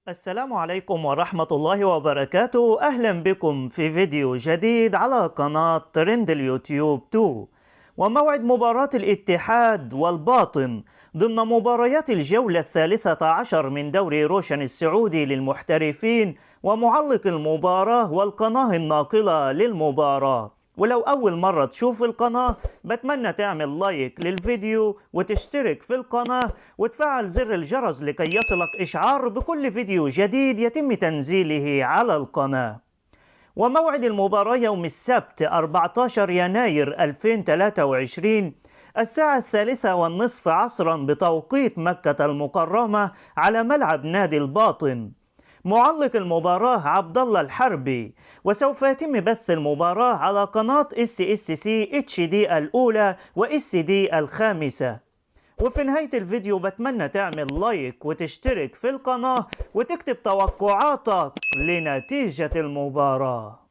السلام عليكم ورحمة الله وبركاته. أهلا بكم في فيديو جديد على قناة ترند اليوتيوب 2. وموعد مباراة الاتحاد والباطن ضمن مباريات الجولة 13 من دوري روشن السعودي للمحترفين، ومعلق المباراة والقناة الناقلة للمباراة. ولو أول مرة تشوف القناة بتمنى تعمل لايك للفيديو وتشترك في القناة وتفعل زر الجرس لكي يصلك إشعار بكل فيديو جديد يتم تنزيله على القناة. وموعد المباراة يوم السبت 14 يناير 2023 الساعة 3:30 عصرا بتوقيت مكة المكرمة على ملعب نادي الباطن. معلق المباراة عبد الله الحربي، وسوف يتم بث المباراة على قناة SSC HD الأولى و SD الخامسة. وفي نهاية الفيديو بتمنى تعمل لايك وتشترك في القناة وتكتب توقعاتك لنتيجة المباراة.